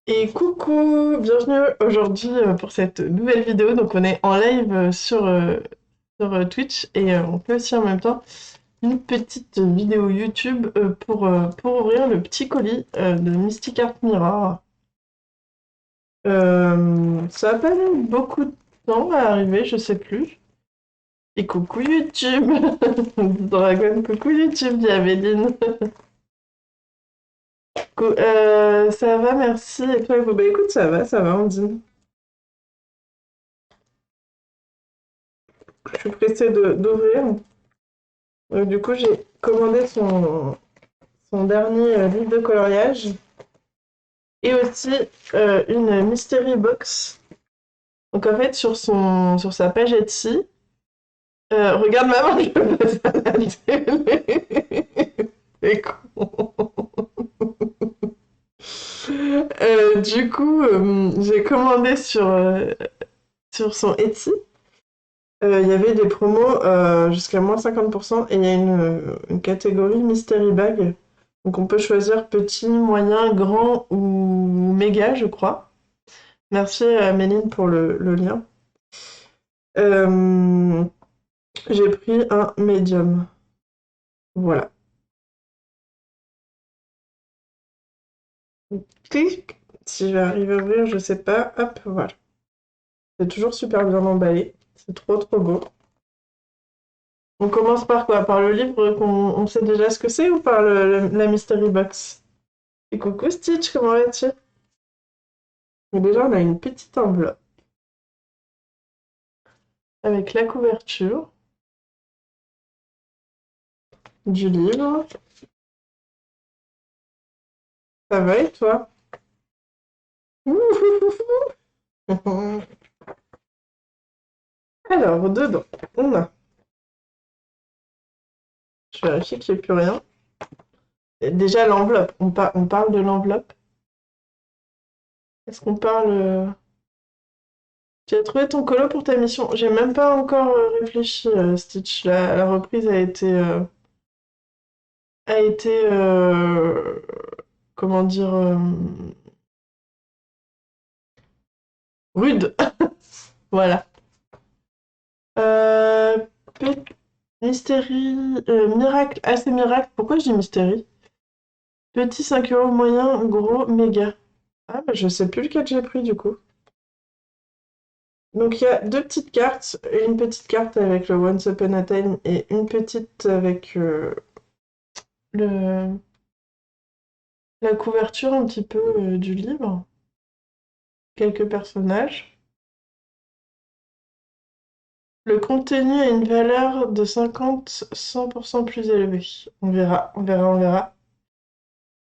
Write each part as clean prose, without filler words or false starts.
Et coucou, bienvenue aujourd'hui pour cette nouvelle vidéo. Donc on est en live sur Twitch et on fait aussi en même temps une petite vidéo YouTube pour ouvrir le petit colis de Mystic Art Mirror. Ça a pas mis beaucoup de temps à arriver, je sais plus. Et coucou YouTube Dragon, coucou YouTube, dit Améline. Ça va, merci. Et toi, Hugo? Bah écoute, ça va, Ondine. Je suis pressée d'ouvrir. Du coup, j'ai commandé son dernier livre de coloriage et aussi une mystery box. Donc en fait, sur sa page Etsy, regarde maman, je passe à la télé. C'est con. J'ai commandé sur son Etsy. Il y avait des promos jusqu'à moins 50% et il y a une catégorie Mystery Bag. Donc on peut choisir petit, moyen, grand ou méga, je crois. Merci à Méline pour le lien. Euh, j'ai pris un médium. Voilà. Clic. Si je vais arriver à ouvrir, je sais pas. Hop, voilà. C'est toujours super bien emballé. C'est trop trop beau. On commence par quoi? Par le livre qu'on sait déjà ce que c'est ou par la Mystery Box? Et coucou Stitch, comment vas-tu? Et déjà, on a une petite enveloppe avec la couverture du livre. Ça va et toi? Alors, dedans, on a. Je vérifie qu'il n'y ait plus rien. Et déjà, l'enveloppe. On parle de l'enveloppe. Est-ce qu'on parle. Tu as trouvé ton colo pour ta mission? J'ai même pas encore réfléchi, Stitch. La reprise a été, comment dire, rude. Voilà. Euh, Pe- Mystérie, miracle, ah c'est miracle, pourquoi je dis mystérie? Petit 5 €, moyen, gros, méga. Ah bah je sais plus lequel j'ai pris du coup. Donc il y a deux petites cartes, une petite carte avec le Once Upon a Time et une petite avec le, la couverture un petit peu du livre, quelques personnages. Le contenu a une valeur de 50-100% plus élevée. On verra, on verra, on verra.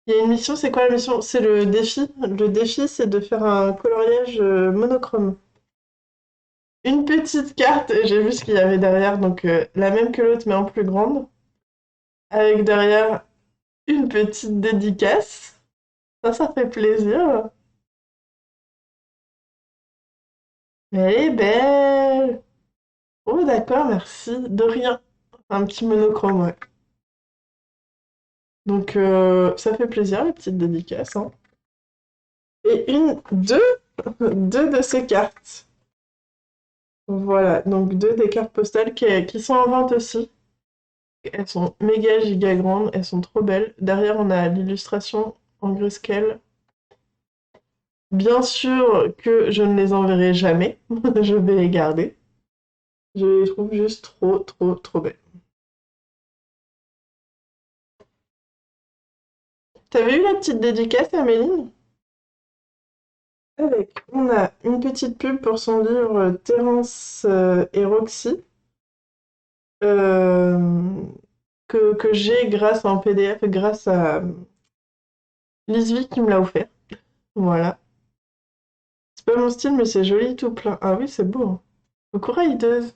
Il y a une mission, c'est quoi la mission? C'est le défi. Le défi, c'est de faire un coloriage monochrome. Une petite carte, j'ai vu ce qu'il y avait derrière, donc la même que l'autre, mais en plus grande. Avec derrière une petite dédicace. Ça fait plaisir. Elle est belle. Oh, d'accord, merci. De rien. Un petit monochrome, ouais. Donc, ça fait plaisir, la petite dédicace, hein. Et deux de ces cartes. Voilà, donc deux des cartes postales qui sont en vente aussi. Elles sont méga giga grandes, elles sont trop belles. Derrière, on a l'illustration en grayscale. Bien sûr que je ne les enverrai jamais, je vais les garder. Je les trouve juste trop, trop, trop belles. T'avais eu la petite dédicace, Améline? On a une petite pub pour son livre Terence et Roxy, euh, que j'ai grâce à un PDF, grâce à Lisvie qui me l'a offert. Voilà. C'est pas mon style, mais c'est joli tout plein. Ah oui, c'est beau, hein. Coucou Raideuse.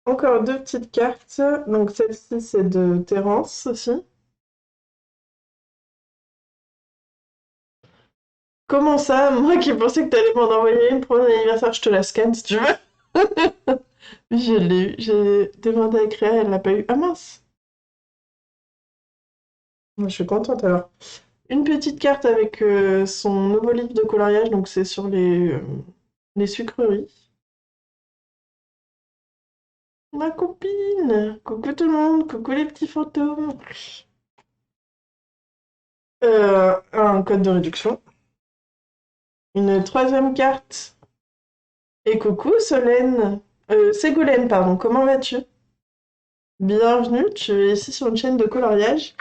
Encore deux petites cartes. Donc celle-ci, c'est de Terence aussi. Comment ça? Moi qui pensais que t'allais m'en envoyer une pour mon anniversaire, je te la scanne si tu veux. Je l'ai eu. J'ai demandé à créer, elle l'a pas eu. Ah mince. Je suis contente alors. Une petite carte avec son nouveau livre de coloriage, donc c'est sur les sucreries. Ma copine! Coucou tout le monde, coucou les petits fantômes. Un code de réduction. Une troisième carte. Et coucou Solène. Ségolène, pardon, comment vas-tu? Bienvenue, tu es ici sur une chaîne de coloriage.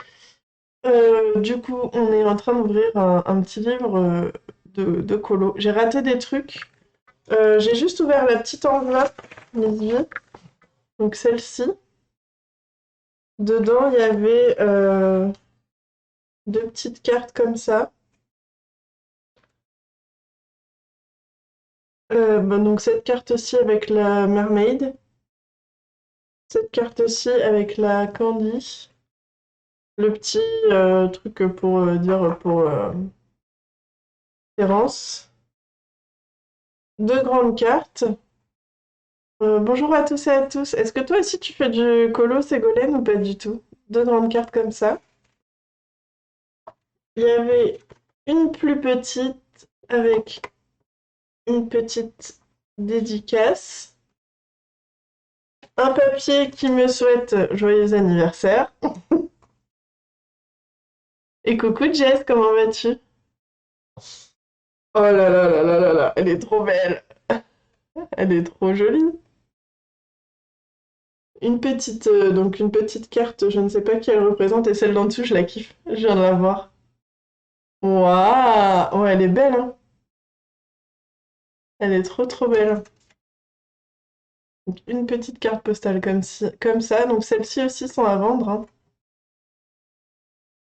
Du coup, on est en train d'ouvrir un petit livre de colo. J'ai raté des trucs. J'ai juste ouvert la petite enveloppe, Lizzie. Donc celle-ci. Dedans, il y avait deux petites cartes comme ça. Donc cette carte-ci avec la mermaid. Cette carte-ci avec la Candy. Le petit truc pour dire pour Terence. Deux grandes cartes. Bonjour à tous et à tous. Est-ce que toi aussi tu fais du colo, Ségolène, ou pas du tout? Deux grandes cartes comme ça. Il y avait une plus petite avec une petite dédicace. Un papier qui me souhaite joyeux anniversaire. Et coucou Jess, comment vas-tu? Oh là là là là là là, elle est trop belle. Elle est trop jolie. Donc une petite carte, je ne sais pas qui elle représente, et celle d'en dessous, je la kiffe. Je viens de la voir. Waouh! Ouais, elle est belle, hein. Elle est trop trop belle. Donc, une petite carte postale comme ça. Donc celles-ci aussi sont à vendre, hein.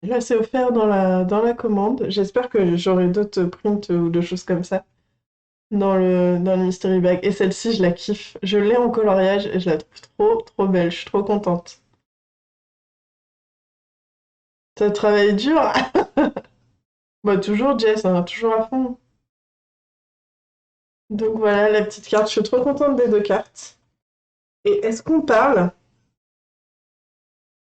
Là, c'est offert dans la commande. J'espère que j'aurai d'autres prints ou de choses comme ça dans le mystery bag. Et celle-ci, je la kiffe. Je l'ai en coloriage et je la trouve trop trop belle. Je suis trop contente. Ça travaille dur? Bah toujours Jess, hein, toujours à fond. Donc voilà la petite carte. Je suis trop contente des deux cartes. Et est-ce qu'on parle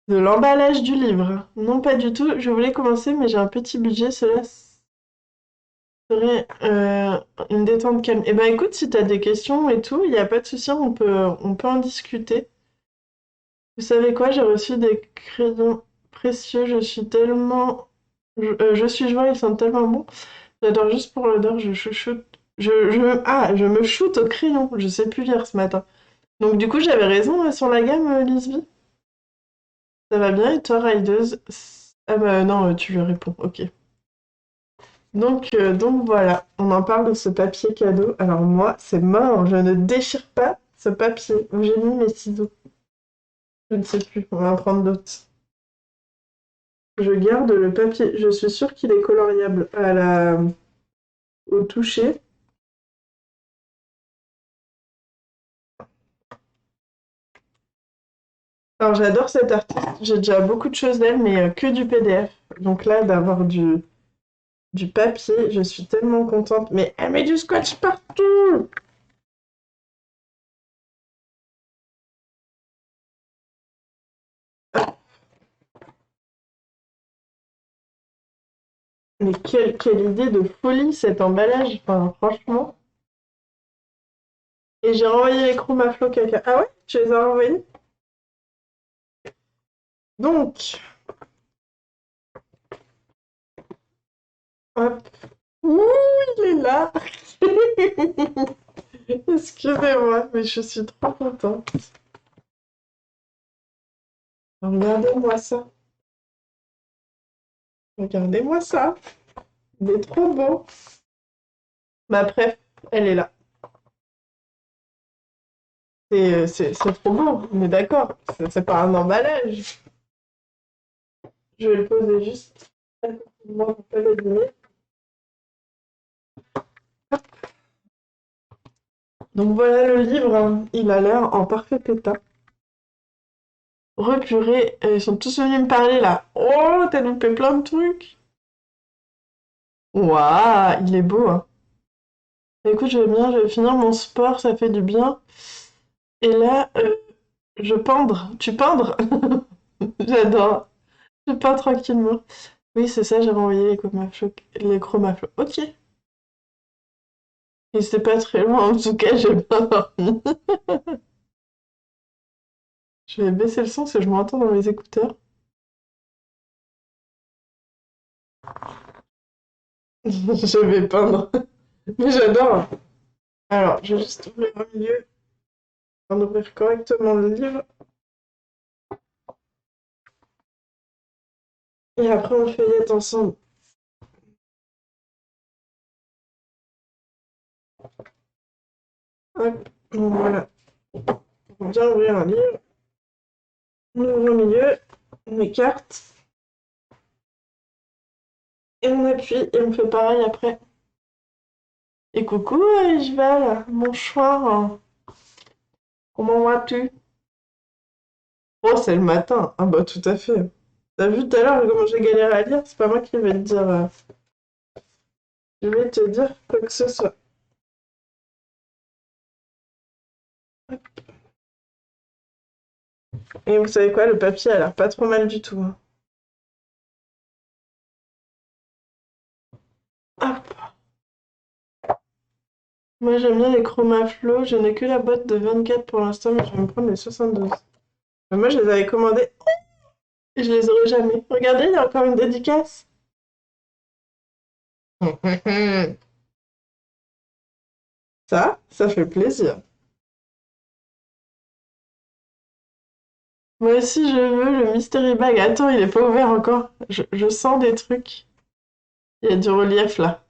de l'emballage du livre? Non, pas du tout. Je voulais commencer, mais j'ai un petit budget. Cela serait une détente calme. Eh ben écoute, si t'as des questions et tout, il n'y a pas de souci, on peut en discuter. Vous savez quoi? J'ai reçu des crayons précieux. Je suis joie, ils sont tellement bons. J'adore juste pour l'odeur, je chuchote. Je me shoot au crayon. Je sais plus lire ce matin. Donc du coup, j'avais raison sur la gamme, Lisby. Ça va bien et toi, Rideuse? Ah bah non, tu lui réponds, ok. Donc voilà, on en parle de ce papier cadeau. Alors moi, c'est mort, je ne déchire pas ce papier. Où j'ai mis mes ciseaux? Je ne sais plus, on va en prendre d'autres. Je garde le papier, je suis sûre qu'il est coloriable au toucher. Alors j'adore cette artiste, j'ai déjà beaucoup de choses d'elle, mais que du PDF. Donc là, d'avoir du papier, je suis tellement contente. Mais elle met du scotch partout! Mais quelle idée de folie cet emballage, enfin, franchement. Et j'ai renvoyé les chromaflo caca. Ah ouais? Tu les as renvoyés? Donc, hop. Ouh, il est là! Excusez-moi, mais je suis trop contente. Regardez-moi ça. Regardez-moi ça. Il est trop beau. Ma préf, elle est là. C'est trop beau, on est d'accord. C'est pas un emballage. Je vais le poser juste à côté de moi pour pas l'abîmer. Donc voilà le livre, hein. Il a l'air en parfait état. Repuré, ils sont tous venus me parler là. Oh, t'as loupé plein de trucs. Waouh, il est beau, hein. Écoute, je vais finir mon sport, ça fait du bien. Et là, je pendre. Tu pendre? J'adore. Je peins tranquillement. Oui, c'est ça, j'ai renvoyé les chromaflots. Ok. Et c'est pas très loin, en tout cas, j'ai pas dormi. Je vais baisser le son parce que je m'entends dans mes écouteurs. Je vais peindre. Mais j'adore. Alors, je vais juste ouvrir un milieu, en ouvrir correctement le livre. Et après, on feuillette ensemble. Hop, donc voilà. On va bien ouvrir un livre. On ouvre au milieu, on écarte, et on appuie, et on fait pareil après. Et coucou, Isval, bonsoir. Comment vas-tu? Oh, c'est le matin. Ah bah tout à fait. T'as vu tout à l'heure comment j'ai galéré à lire? C'est pas moi qui vais te dire. Je vais te dire quoi que ce soit. Et vous savez quoi, le papier a l'air pas trop mal du tout, hein. Hop. Moi j'aime bien les chromaflow. Je n'ai que la boîte de 24 pour l'instant, mais je vais me prendre les 72. Mais moi je les avais commandés et je les aurai jamais. Regardez, il y a encore une dédicace. Ça fait plaisir. Moi aussi je veux le Mystery Bag. Attends, il est pas ouvert encore. Je sens des trucs. Il y a du relief là.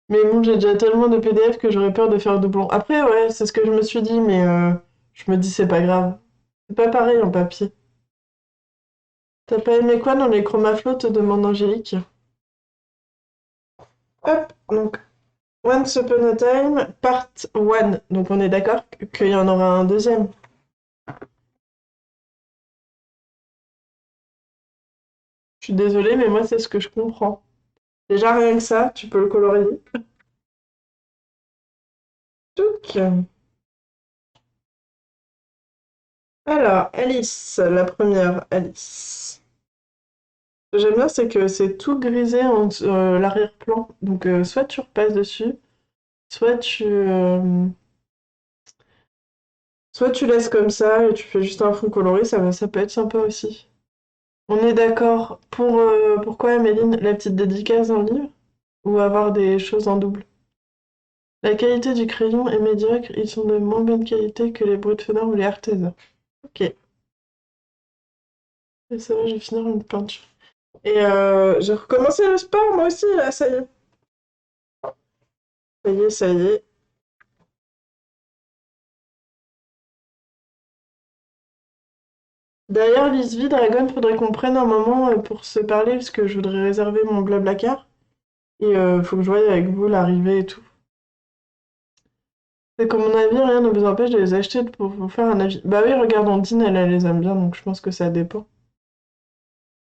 Mais bon, j'ai déjà tellement de PDF que j'aurais peur de faire doublon. Après, ouais, c'est ce que je me suis dit, mais je me dis c'est pas grave. C'est pas pareil en papier. T'as pas aimé quoi dans les chromaflots, te demande Angélique? Hop, donc Once Upon a Time, Part 1. Donc on est d'accord qu'il y en aura un deuxième. Je suis désolée, mais moi c'est ce que je comprends. Déjà rien que ça, tu peux le colorier. Touc. Alors, Alice, la première, Alice. Ce que j'aime bien, c'est que c'est tout grisé en l'arrière-plan. Donc, soit tu repasses dessus, soit soit tu laisses comme ça et tu fais juste un fond coloré, ça peut être sympa aussi. On est d'accord. Pourquoi, Améline, la petite dédicace dans le livre? Ou avoir des choses en double? La qualité du crayon est médiocre, ils sont de moins bonne qualité que les Brutfener ou les Arteza. Ok. Et ça va, je vais finir une peinture. Et j'ai recommencé le sport, moi aussi, là, ça y est. Ça y est, ça y est. D'ailleurs, Lisby, Dragon, faudrait qu'on prenne un moment pour se parler, parce que je voudrais réserver mon Blablacar. Et faut que je voie avec vous l'arrivée et tout. C'est comme mon avis, rien ne vous empêche de les acheter pour vous faire un avis. Bah oui, regarde, Ondine, elle les aime bien, donc je pense que ça dépend.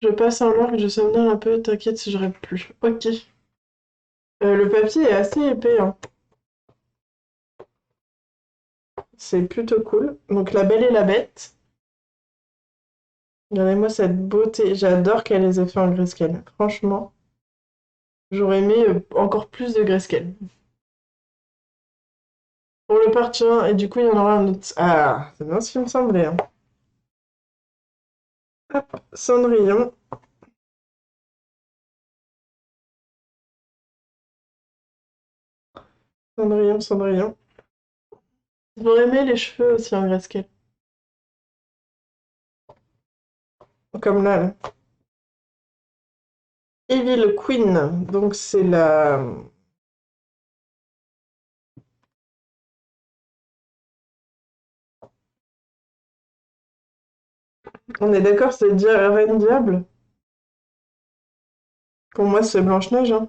Je passe un lurk, je somnole un peu, t'inquiète si je rêve plus. Ok. Le papier est assez épais, hein. C'est plutôt cool. Donc La Belle et la Bête. Regardez-moi cette beauté. J'adore qu'elle ait les effets en grayscale. Franchement, j'aurais aimé encore plus de grayscale. Pour le partie 1, et du coup, il y en aura un autre. Ah, c'est bien ce qu'il me semblait, hein. Hop, Cendrillon. Cendrillon, Cendrillon. J'aurais aimé les cheveux aussi en grayscale. Comme là. Evil Queen. Donc, c'est la. On est d'accord, c'est Reine Diable. Pour moi, c'est Blanche-Neige, hein.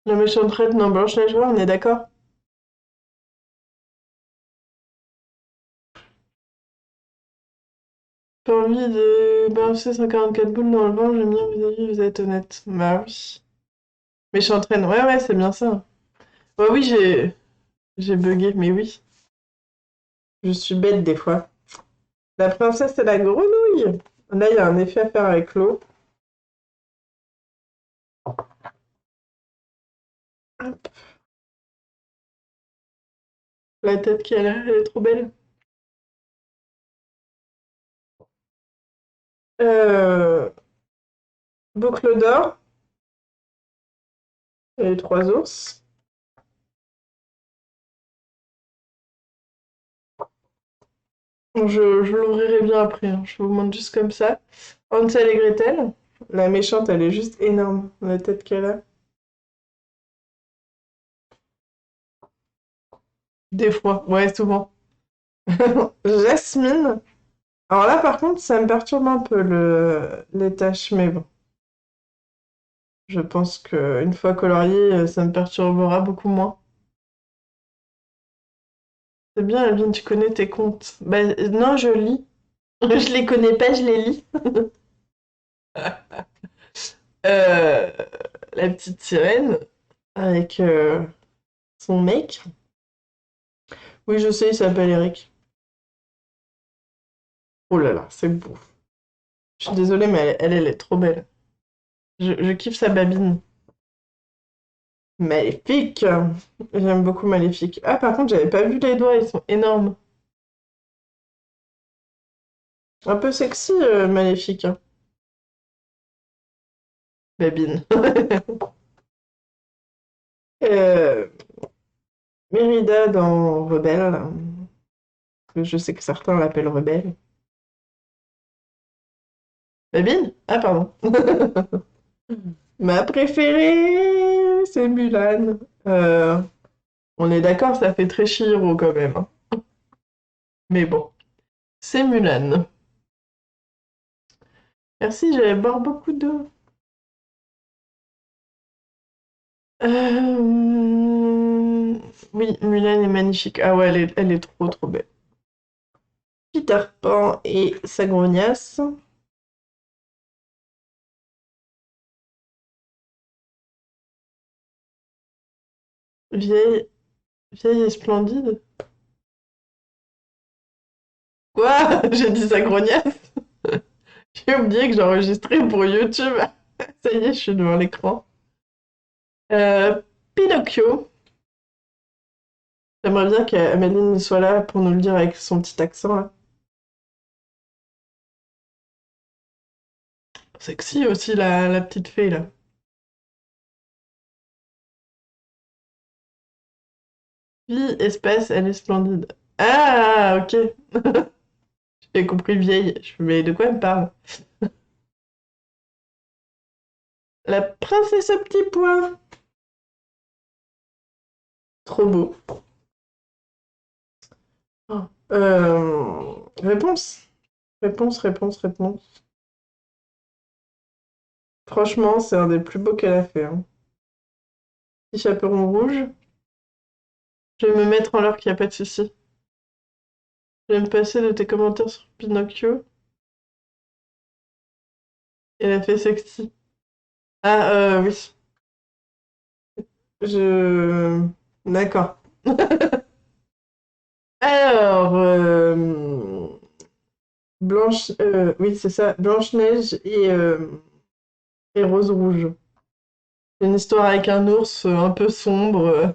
La méchante reine dans Blanche-Neige, ouais, on est d'accord. Pas envie de balancer 144 boules dans le vent, j'aime bien vous avez, vous êtes honnête. Bah oui. Méchante reine, ouais, ouais, c'est bien ça. Ouais, oui, j'ai bugué, mais oui. Je suis bête des fois. La princesse et la grenouille. Là, il y a un effet à faire avec l'eau. Hop. La tête qu'elle a, elle est trop belle. Euh, Boucle d'or et les trois ours. Je l'ouvrirai bien après, hein. Je vous montre juste comme ça. Hansel et Gretel. La méchante, elle est juste énorme, la tête qu'elle a. Des fois, ouais, souvent. Jasmine. Alors là, par contre, ça me perturbe un peu les taches, mais bon. Je pense qu'une fois colorié, ça me perturbera beaucoup moins. C'est bien, Alvin, tu connais tes contes. Bah, non, je lis. Je les connais pas, je les lis. Euh, la petite sirène avec son mec. Oui, je sais, il s'appelle Eric. Oh là là, c'est beau. Je suis désolée, mais elle est trop belle. Je kiffe sa babine. Maléfique! J'aime beaucoup Maléfique. Ah, par contre, j'avais pas vu les doigts, ils sont énormes. Un peu sexy, Maléfique, hein. Babine. Euh, Mérida dans Rebelle. Je sais que certains l'appellent Rebelle. Babine? Ah, pardon. Ma préférée, c'est Mulan. Euh, on est d'accord, ça fait très Chihiro quand même, hein. Mais bon, c'est Mulan. Merci, j'allais boire beaucoup d'eau. Oui, Mulan est magnifique. Ah ouais, elle est trop trop belle. Peter Pan et sa grognasse. Vieille, vieille et splendide. Quoi? J'ai dit sa grognasse. J'ai oublié que j'enregistrais pour YouTube. Ça y est, je suis devant l'écran. Euh, Pinocchio. J'aimerais bien qu'Améline soit là pour nous le dire avec son petit accent là. Sexy aussi la petite fée là. Vie, espèce, elle est splendide. Ah, ok. J'ai compris vieille. Je fais, mais de quoi elle me parle? La princesse au petit pois. Trop beau. Oh. Réponse. Réponse. Franchement, c'est un des plus beaux qu'elle a fait, hein. Petit chaperon rouge. Je vais me mettre en l'heure qu'il n'y a pas de souci. Je vais me passer de tes commentaires sur Pinocchio. Elle a fait sexy. Ah, oui. Je... D'accord. Alors, Blanche... oui, c'est ça. Blanche-Neige et Rose Rouge. C'est une histoire avec un ours un peu sombre.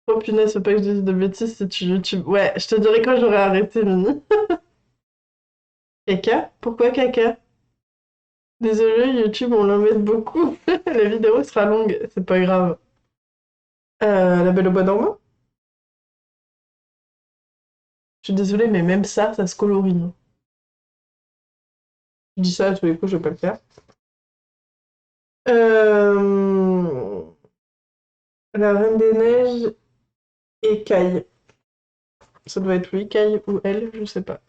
Oh punaise, faut pas que je dise de bêtises si tu YouTube. Ouais, je te dirai quand j'aurai arrêté, Mini. Caca? Pourquoi caca? Désolé, YouTube, on l'embête beaucoup. La vidéo sera longue, c'est pas grave. La Belle au bois dormant? Je suis désolée, mais même ça se colorie, hein. Je dis ça à tous les coups, je vais pas le faire. Euh, La Reine des Neiges et Caille. Ça doit être lui, Caille ou elle, je sais pas.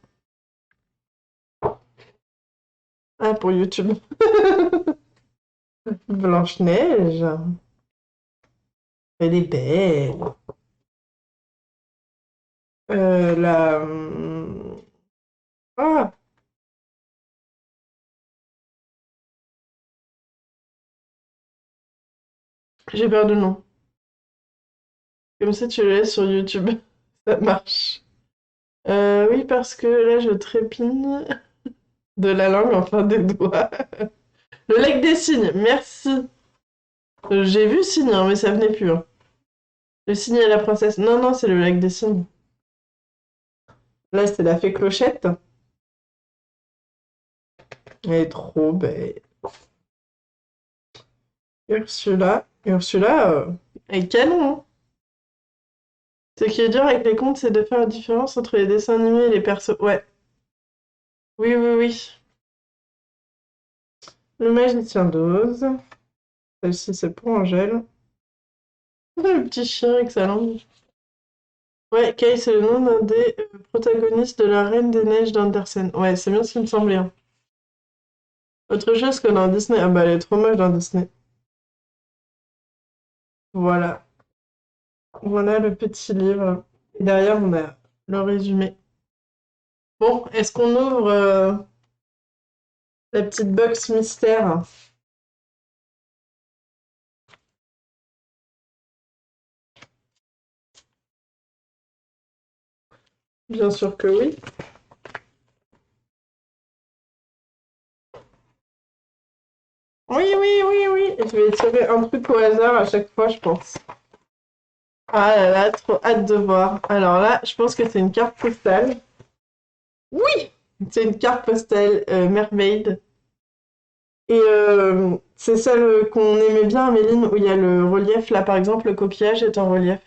Ah, pour YouTube. Blanche-Neige. Elle est belle. La... Ah, j'ai perdu le nom. Comme ça, tu le laisses sur YouTube. Ça marche. Oui, parce que là, je trépigne de la langue, enfin des doigts. Le lac des cygnes, merci. J'ai vu cygne, hein, mais ça venait plus, hein. Le cygne et la princesse. Non, non, c'est le lac des cygnes. Là, c'est la fée Clochette. Elle est trop belle. Ursula. Ursula, elle est canon, hein. Ce qui est dur avec les contes, c'est de faire la différence entre les dessins animés et les persos. Ouais. Oui, oui, oui. Le magicien d'Oz. Celle-ci, c'est pour Angèle. Le petit chien avec sa langue. Ouais, Kay, c'est le nom d'un des protagonistes de La Reine des Neiges d'Andersen. Ouais, c'est bien ce qui me semblait, hein. Autre chose que dans Disney. Ah bah, elle est trop moche dans Disney. Voilà. Voilà le petit livre. Et derrière, on a le résumé. Bon, est-ce qu'on ouvre la petite box mystère? Bien sûr que oui. Oui, oui, oui, oui. Je vais tirer un truc au hasard à chaque fois, je pense. Ah là là, trop hâte de voir. Alors là, je pense que c'est une carte postale. Oui! C'est une carte postale Mermaid. Et c'est celle qu'on aimait bien, Améline, où il y a le relief. Là, par exemple, le coquillage est en relief.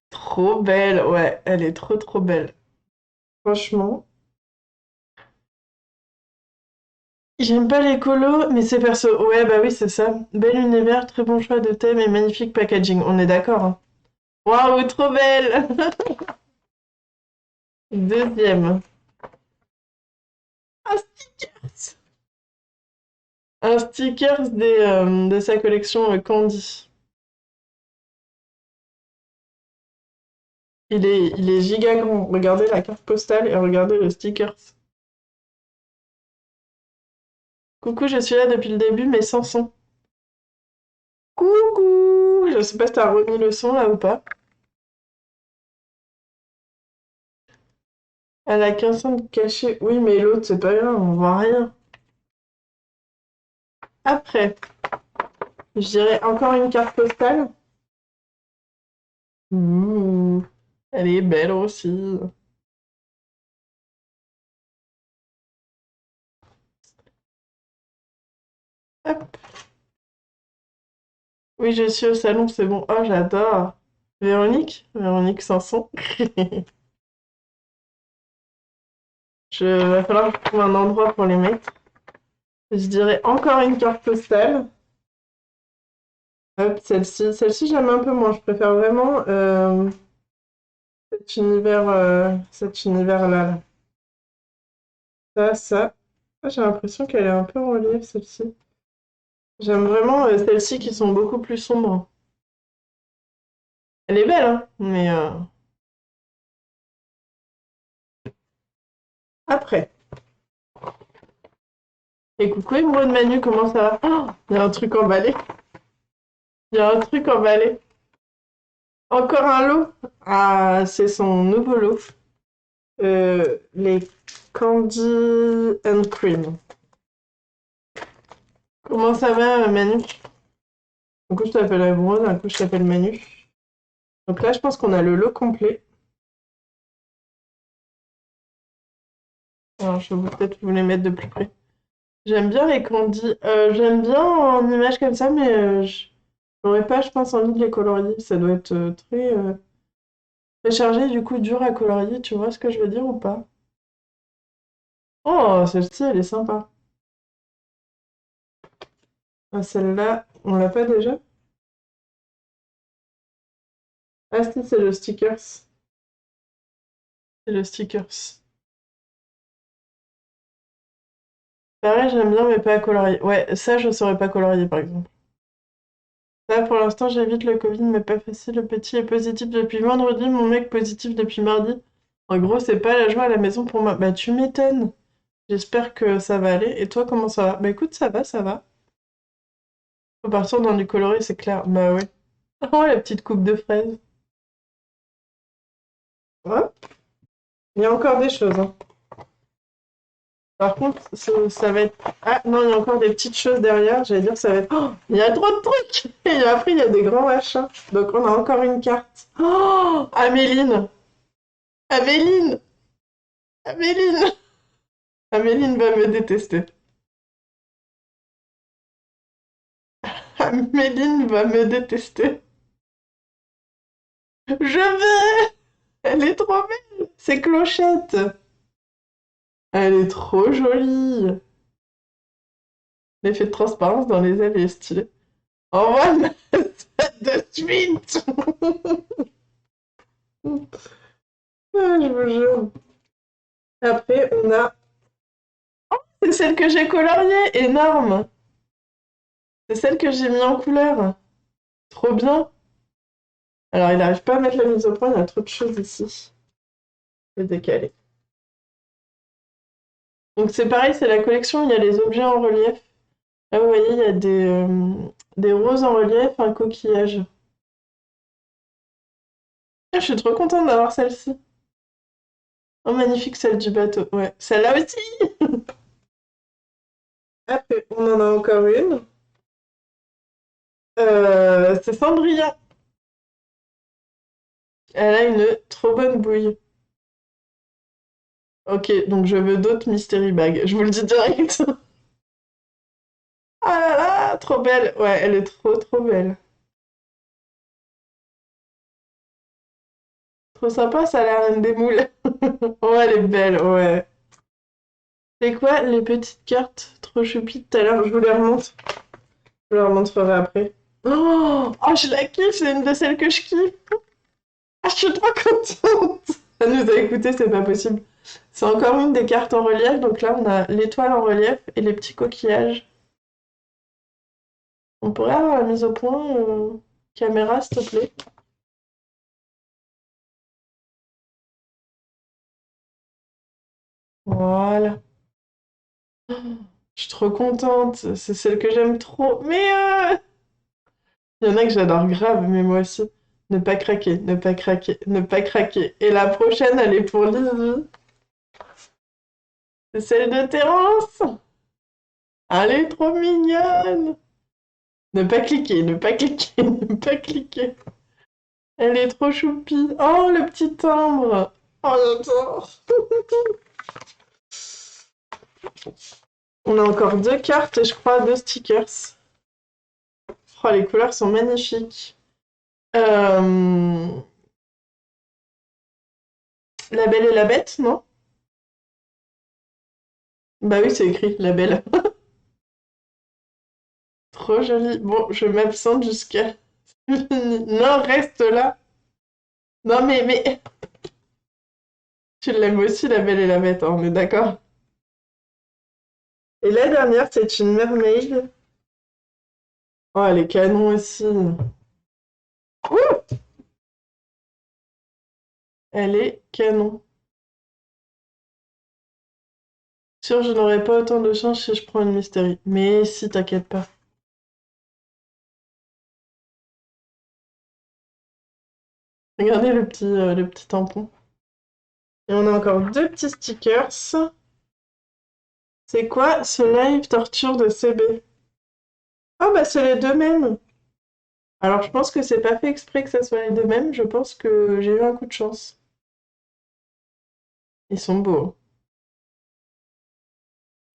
Trop belle, ouais, elle est trop trop belle. Franchement. J'aime pas les colos, mais c'est perso. Ouais, bah oui, c'est ça. Bel univers, très bon choix de thème et magnifique packaging. On est d'accord, hein. Waouh, trop belle! Deuxième. Un stickers! Un stickers de sa collection Candy. Il est giga grand. Regardez la carte postale et regardez le stickers. Coucou, je suis là depuis le début, mais sans son. Coucou! Je sais pas si t'as remis le son là ou pas. Elle a qu'un son de caché. Oui, mais l'autre, c'est pas grave, on voit rien. Après, je dirais encore une carte postale. Ouh, elle est belle aussi. Hop. Oui, je suis au salon, c'est bon. Oh, j'adore. Véronique? Véronique Sanson. Va falloir que je trouve un endroit pour les mettre. Je dirais encore une carte postale. Hop, celle-ci. Celle-ci, j'aime un peu moins. Je préfère vraiment cet univers-là. Ça. Ah, j'ai l'impression qu'elle est un peu en relief, celle-ci. J'aime vraiment celles-ci qui sont beaucoup plus sombres. Elle est belle, hein, mais après. Et coucou, Émeraude Manu, comment ça va? Oh, il y a un truc emballé. Il y a un truc emballé. Encore un lot? Ah, c'est son nouveau lot. Les Candy and Cream. Comment ça va, Manu? Un coup, je t'appelle Émeraude, un coup, je t'appelle Manu. Donc là, je pense qu'on a le lot complet. Alors, je vais peut-être vous les mettre de plus près. J'aime bien les Candy. J'aime bien en image comme ça, mais j'aurais pas, je pense, envie de les colorier. Ça doit être très chargé, du coup dur à colorier. Tu vois ce que je veux dire ou pas? Oh, celle-ci, elle est sympa. Ah, celle-là, on l'a pas déjà? Ah, si, c'est le stickers. C'est le stickers. Pareil, j'aime bien, mais pas à colorier. Ouais, ça, je saurais pas colorier, par exemple. Ça, pour l'instant, j'évite le Covid, mais pas facile. Le petit est positif depuis vendredi, mon mec positif depuis mardi. En gros, c'est pas la joie à la maison pour moi. Bah, tu m'étonnes. J'espère que ça va aller. Et toi, comment ça va? Bah écoute, ça va, ça va. Faut partir dans du coloré, c'est clair. Bah ouais. Oh, la petite coupe de fraises. Ouais, il y a encore des choses, hein. Par contre, ça va être... Ah, non, il y a encore des petites choses derrière. J'allais dire, ça va être... Oh, il y a trop de trucs! Et après, il y a des grands machins. Donc, on a encore une carte. Oh, Améline! Améline! Améline! Améline va me détester. Améline va me détester. Je vais! Elle est trop belle! C'est Clochette! Elle est trop jolie! L'effet de transparence dans les ailes est stylé. Envoie-moi ça de suite! Ah, je vous jure. Après, on a... C'est celle que j'ai coloriée, énorme! C'est celle que j'ai mis en couleur. Trop bien! Alors, il n'arrive pas à mettre la mise au point, il y a trop de choses ici. Je vais décaler. Donc c'est pareil, c'est la collection, il y a les objets en relief. Là, vous voyez, il y a des roses en relief, un coquillage. Ah, je suis trop contente d'avoir celle-ci. Oh, magnifique, celle du bateau. Ouais, celle-là aussi! Après, on en a encore une. C'est Cendrillon. Elle a une trop bonne bouille. Ok, donc je veux d'autres mystery bags. Je vous le dis direct. Ah là là, trop belle. Ouais, elle est trop trop belle. Trop sympa, ça a la reine des moules. Oh, elle est belle, ouais. C'est quoi les petites cartes trop choupies tout à l'heure? Je vous les remonte. Je vous les remontrerai après. Oh, oh, je la kiffe, c'est une de celles que je kiffe. Ah, je suis trop contente. Ça nous a écouté, c'est pas possible. C'est encore une des cartes en relief. Donc là, on a l'étoile en relief et les petits coquillages. On pourrait avoir la mise au point, caméra, s'il te plaît. Voilà. Je suis trop contente. C'est celle que j'aime trop. Mais il y en a que j'adore grave, mais moi aussi. Ne pas craquer, ne pas craquer, ne pas craquer. Et la prochaine, elle est pour Lizzie. C'est celle de Terence. Elle est trop mignonne. Ne pas cliquer, ne pas cliquer, ne pas cliquer. Elle est trop choupie. Oh, le petit timbre. Oh, j'adore. On a encore deux cartes et je crois deux stickers. Oh, les couleurs sont magnifiques. Euh, La Belle et la Bête, non? Bah oui, c'est écrit, La Belle. Trop joli. Bon, je m'absente jusqu'à... Non, reste là. Non, mais... Tu l'aimes aussi, La Belle et la Bête, hein, on est d'accord. Et la dernière, c'est une mermaid. Oh, elle est canon aussi. Ouh, elle est canon. Sûr, je n'aurai pas autant de chance si je prends une mystérie. Mais si, t'inquiète pas. Regardez le petit tampon. Et on a encore deux petits stickers. C'est quoi ce live torture de CB? Ah bah c'est les deux mêmes. Alors je pense que c'est pas fait exprès que ça soit les deux mêmes. Je pense que j'ai eu un coup de chance. Ils sont beaux, hein.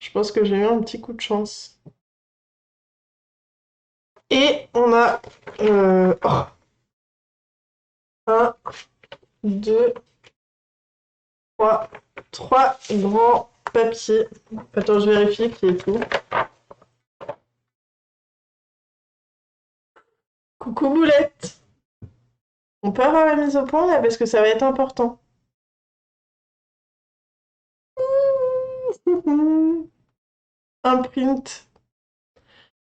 Je pense que j'ai eu un petit coup de chance. Et on a oh, un, deux, trois grands papiers. Attends, je vérifie qui est tout. Coucou Boulette. On peut avoir la mise au point là parce que ça va être important. Un print.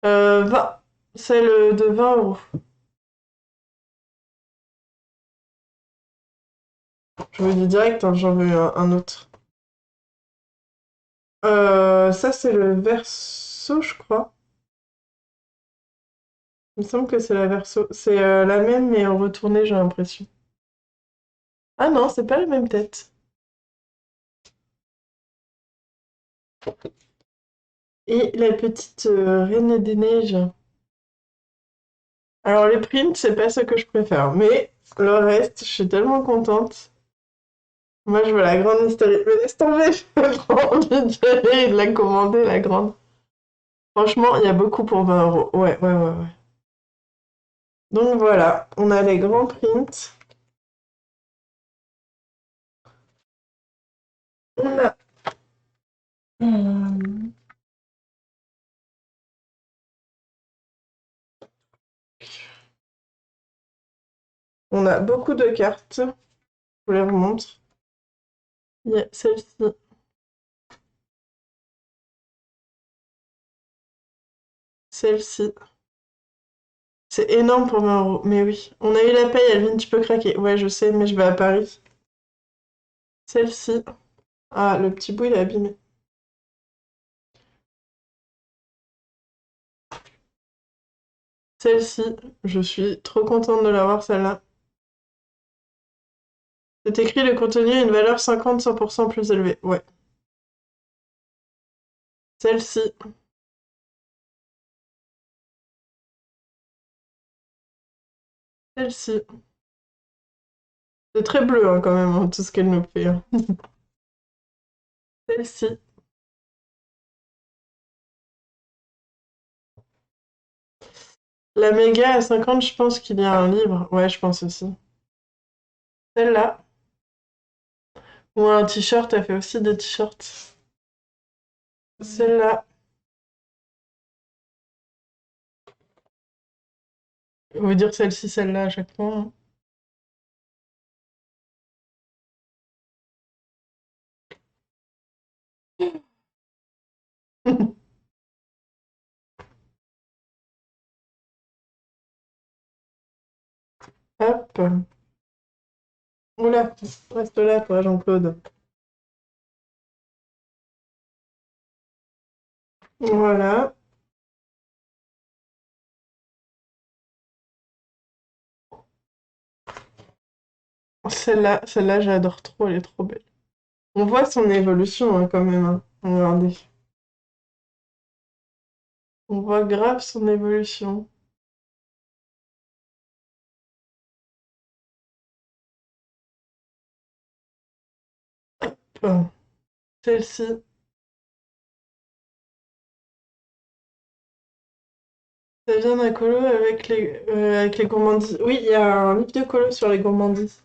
20. Celle de 20 €. Je vous dis direct, hein, j'en veux un autre. Ça, c'est le verso, je crois. Il me semble que c'est la verso. C'est la même, mais en retourné, j'ai l'impression. Ah non, c'est pas la même tête. Et la petite Reine des Neiges. Alors, les prints, c'est pas ce que je préfère, mais le reste, je suis tellement contente. Moi, je veux la grande historique. Mais laisse tomber, j'ai trop envie d'y aller et de la commander, la grande. Franchement, il y a beaucoup pour 20 €. Ouais, ouais, ouais, ouais. Donc voilà, on a les grands prints. On a, euh, on a beaucoup de cartes. Je vous les remontre. Il y a celle-ci. Celle-ci. C'est énorme pour 20 €. Mais oui. On a eu la paye, Alvin, tu peux craquer. Ouais, je sais, mais je vais à Paris. Celle-ci. Ah, le petit bout, il est abîmé. Celle-ci. Je suis trop contente de l'avoir, celle-là. C'est écrit le contenu a une valeur 50-100% plus élevée. Ouais. Celle-ci. Celle-ci. C'est très bleu, hein, quand même, hein, tout ce qu'elle nous fait, hein. Celle-ci. La méga à 50, je pense qu'il y a un livre. Ouais, je pense aussi. Celle-là. Ou un t-shirt, elle fait aussi des t-shirts. Celle-là. Vous dire celle-ci, celle-là à chaque fois, hein. Hop. Oula, reste là, toi, Jean-Claude. Voilà. Celle-là, j'adore trop, elle est trop belle. On voit son évolution, hein, quand même, hein. Regardez. On voit grave son évolution. Enfin, celle-ci. Ça vient d'un colo avec les gourmandises. Oui, il y a un livre de colo sur les gourmandises.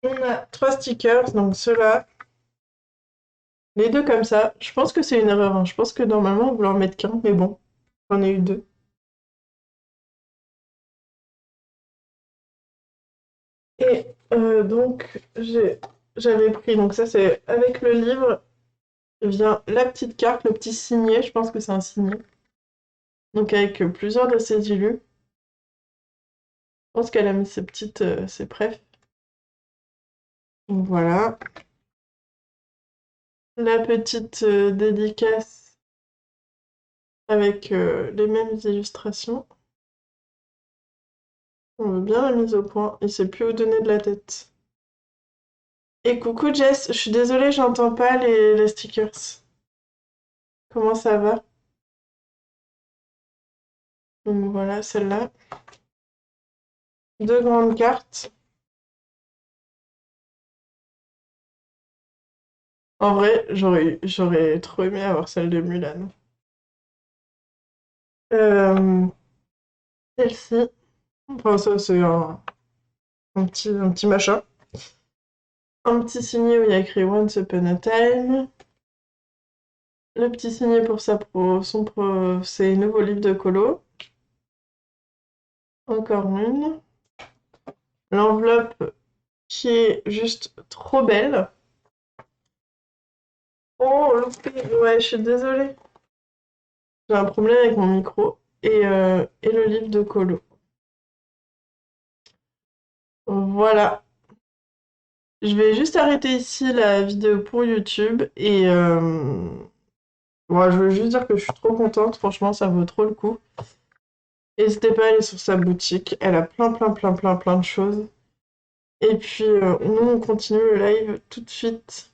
On a 3 stickers, donc ceux-là. Les deux comme ça. Je pense que c'est une erreur, hein. Je pense que normalement, on voulait en mettre qu'un, mais bon, j'en ai eu deux. Et donc, j'avais pris, donc ça c'est avec le livre, vient la petite carte, le petit signet, je pense que c'est un signet. Donc avec plusieurs de ses élus. Je pense qu'elle a mis ses petites, ses prefs. Donc voilà. La petite dédicace avec les mêmes illustrations. On veut bien la mise au point. Il sait plus où donner de la tête. Et coucou Jess, je suis désolée, j'entends pas les stickers. Comment ça va? Donc voilà, celle-là. Deux grandes cartes. En vrai, j'aurais trop aimé avoir celle de Mulan. Euh, Celle-ci. Enfin, ça, c'est un petit machin. Un petit signet où il y a écrit Once Upon a Time. Le petit signet pour ses nouveaux livres de colo. Encore une. L'enveloppe qui est juste trop belle. Oh, loupé. Ouais, je suis désolée. J'ai un problème avec mon micro. Et le livre de colo. Voilà. Je vais juste arrêter ici la vidéo pour YouTube et ouais, je veux juste dire que je suis trop contente, franchement ça vaut trop le coup. N'hésitez pas à aller sur sa boutique, elle a plein de choses. Et puis nous on continue le live tout de suite.